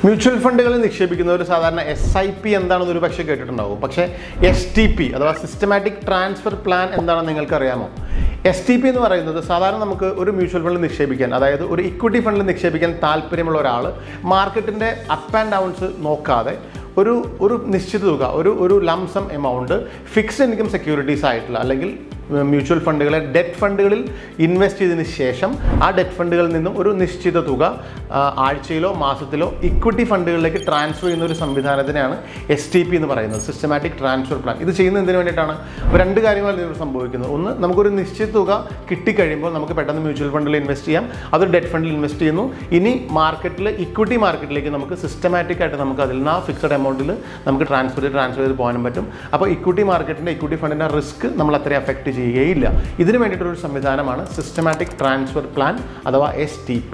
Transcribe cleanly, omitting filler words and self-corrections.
Mutual ഫണ്ടുകളിൽ നിക്ഷേപിക്കുന്നവർ സാധാരണ SIP എന്താണെന്ന് ഒരു പക്ഷേ കേട്ടിട്ടുണ്ടാവും. പക്ഷേ STP അഥവാ സിസ്റ്റമാറ്റിക് ട്രാൻസ്ഫർ പ്ലാൻ എന്താണെന്ന് നിങ്ങൾക്കറിയാമോ? STP എന്ന് പറയുന്നത് സാധാരണ നമുക്ക് ഒരു മ്യൂച്വൽ ഫണ്ടിൽ നിക്ഷേപിക്കാൻ, അതായത് ഒരു ഇക്വിറ്റി ഫണ്ടിൽ നിക്ഷേപിക്കാൻ താല്പര്യമുള്ള ഒരാൾ മാർക്കറ്റിൻ്റെ അപ്പ് ആൻഡ് ഡൗൺസ് നോക്കാതെ ഒരു നിശ്ചിത തുക, ഒരു lump sum amount fixed income securities ആയിട്ടുള്ള അല്ലെങ്കിൽ മ്യൂച്വൽ ഫണ്ടുകളെ ഡെറ്റ് ഫണ്ടുകളിൽ ഇൻവെസ്റ്റ് ചെയ്തതിന് ശേഷം ആ ഡെറ്റ് ഫണ്ടുകളിൽ നിന്നും ഒരു നിശ്ചിത തുക ആഴ്ചയിലോ മാസത്തിലോ ഇക്വിറ്റി ഫണ്ടുകളിലേക്ക് ട്രാൻസ്ഫർ ചെയ്യുന്ന ഒരു സംവിധാനത്തിനാണ് STP എന്ന് പറയുന്നത്, സിസ്റ്റമാറ്റിക് ട്രാൻസ്ഫർ പ്ലാൻ. ഇത് ചെയ്യുന്നത് എന്തിനു വേണ്ടിയിട്ടാണ്? അപ്പോൾ രണ്ട് കാര്യങ്ങളാണ് ഇതിൽ സംഭവിക്കുന്നത്. ഒന്ന്, നമുക്കൊരു നിശ്ചിത തുക കിട്ടിക്കഴിയുമ്പോൾ നമുക്ക് പെട്ടെന്ന് മ്യൂച്വൽ ഫണ്ടിൽ ഇൻവെസ്റ്റ് ചെയ്യാം, അതൊരു ഡെറ്റ് ഫണ്ടിൽ ഇൻവെസ്റ്റ് ചെയ്യുന്നു. ഇനി മാർക്കറ്റിൽ ഇക്വിറ്റി മാർക്കറ്റിലേക്ക് നമുക്ക് സിസ്റ്റമാറ്റിക് ആയിട്ട് നമുക്ക് അതിൽ നിന്ന് ആ ഫിക്സഡ് എമൗണ്ടിൽ നമുക്ക് ട്രാൻസ്ഫർ ചെയ്ത് പോകാനും പറ്റും. അപ്പോൾ ഇക്വിറ്റി മാർക്കറ്റിൻ്റെ ഇക്വിറ്റി ഫണ്ടിൻ്റെ റിസ്ക് നമ്മൾ അത്രയും അഫക്റ്റ് ചെയ്യുകയില്ല. ഇതിനു വേണ്ടിയിട്ടൊരു സംവിധാനമാണ് സിസ്റ്റമാറ്റിക് ട്രാൻസ്ഫർ പ്ലാൻ അഥവാ STP.